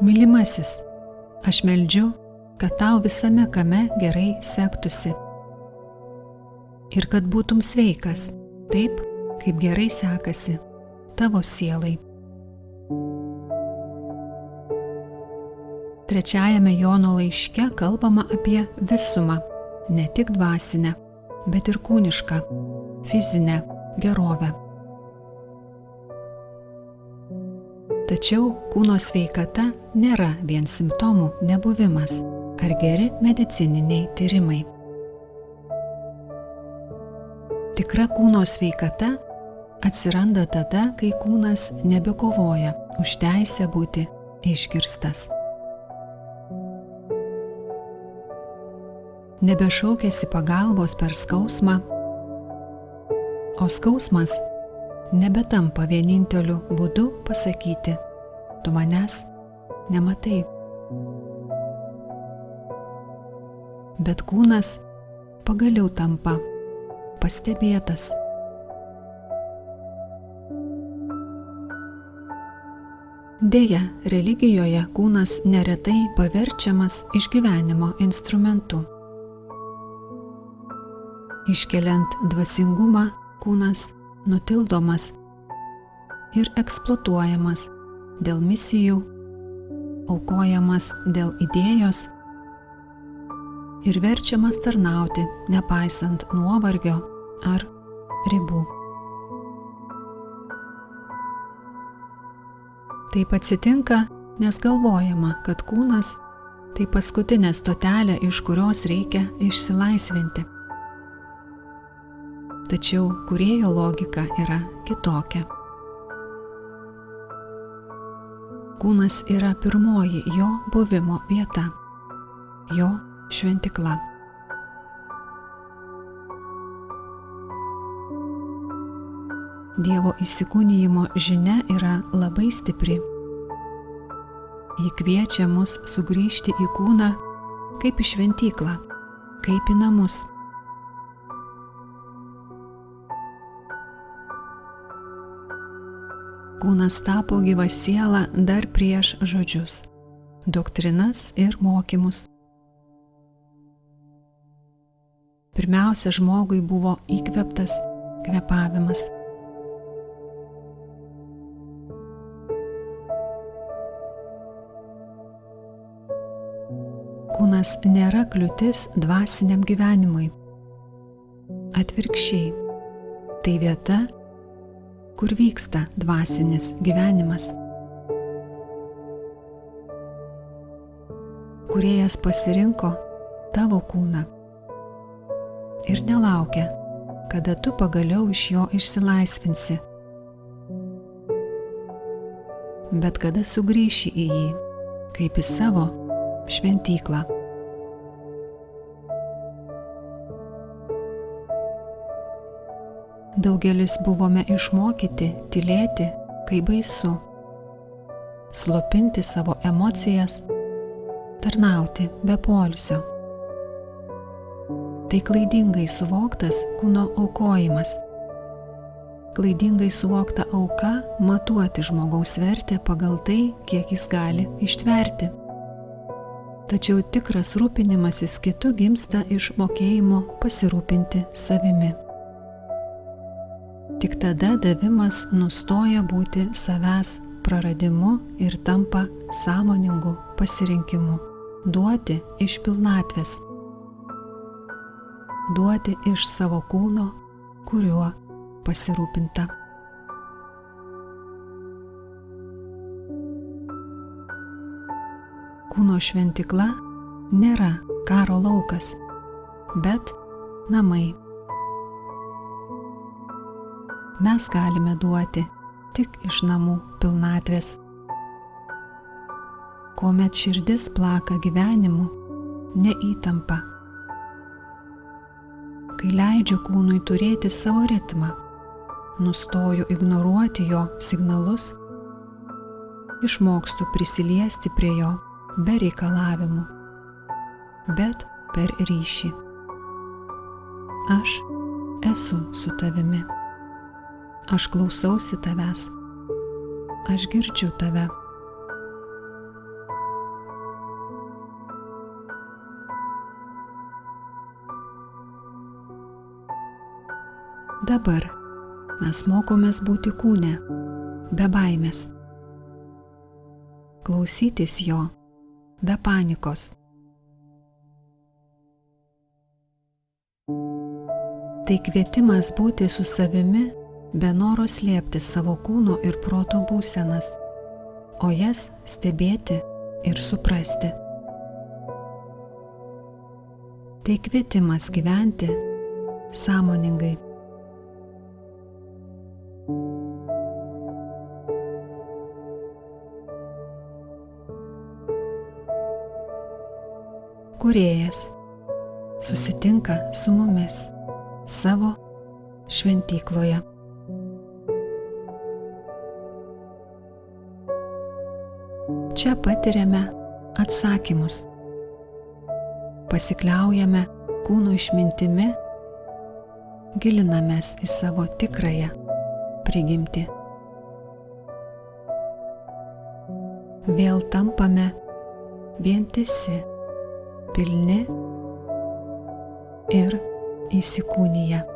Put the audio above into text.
Mylimasis, aš meldžiu, kad tau visame kame gerai sektųsi ir kad būtum sveikas, taip, kaip gerai sekasi tavo sielai. Trečiajame Jono laiške kalbama apie visumą, ne tik dvasinę, bet ir kūnišką, fizinę gerovę. Tačiau kūno sveikata nėra vien simptomų nebuvimas ar geri medicininiai tyrimai. Tikra kūno sveikata atsiranda tada, kai kūnas nebekovoja už teisę būti išgirstas. Nebešaukiasi pagalbos per skausmą, o skausmas nebetampa vieninteliu būdu pasakyti, tu manęs nematai. Bet kūnas pagaliau tampa pastebėtas. Deja, religijoje kūnas neretai paverčiamas išgyvenimo instrumentu. Iškeliant dvasingumą, kūnas nutildomas ir eksploatuojamas dėl misijų, aukojamas dėl idėjos ir verčiamas tarnauti, nepaisant nuovargio ar ribų. Taip atsitinka, nes galvojama, kad kūnas tai paskutinė stotelė, iš kurios reikia išsilaisvinti. Tačiau kūrėjo logika yra kitokia. Kūnas yra pirmoji jo buvimo vieta, jo šventykla. Dievo įsikūnijimo žinia yra labai stipri. Ji kviečia mus sugrįžti į kūną kaip į šventyklą, kaip į namus. Kūnas tapo gyva siela dar prieš žodžius, doktrinas ir mokymus. Pirmiausia, žmogui buvo įkvėptas kvėpavimas. Kūnas nėra kliūtis dvasiniam gyvenimui. Atvirkščiai, tai vieta, kur vyksta dvasinis gyvenimas. Kūrėjas pasirinko tavo kūną ir nelaukia, kada tu pagaliau iš jo išsilaisvinsi, bet kada sugrįši į jį, kaip į savo šventyklą. Daugelis buvome išmokyti tylėti, kai baisu, slopinti savo emocijas, tarnauti be poilsio. Tai klaidingai suvoktas kūno aukojimas. Klaidingai suvokta auka matuoti žmogaus vertę pagal tai, kiek jis gali ištverti. Tačiau tikras rūpinimasis kitu gimsta iš mokėjimo pasirūpinti savimi. Tik tada davimas nustoja būti savęs praradimu ir tampa sąmoningu pasirinkimu duoti iš pilnatvės, duoti iš savo kūno, kuriuo pasirūpinta. Kūno šventykla nėra karo laukas, bet namai. Mes galime duoti tik iš namų pilnatvės. Kuomet širdis plaka gyvenimu, ne įtampa. Kai leidžiu kūnui turėti savo ritmą, nustoju ignoruoti jo signalus, išmokstu prisiliesti prie jo be reikalavimų, bet per ryšį. Aš esu su tavimi. Aš klausausi tavęs. Aš girdžiu tave. Dabar mes mokomės būti kūne, be baimės, klausytis jo, be panikos. Tai kvietimas būti su savimi, be noro slėpti savo kūno ir proto būsenas, o jas stebėti ir suprasti. Tai kvietimas gyventi sąmoningai. Kūrėjas susitinka su mumis savo šventykloje. Čia patiriame atsakymus, pasikliaujame kūno išmintimi, gilinamės į savo tikrąją prigimtį. Vėl tampame vientisi, pilni ir įsikūniję.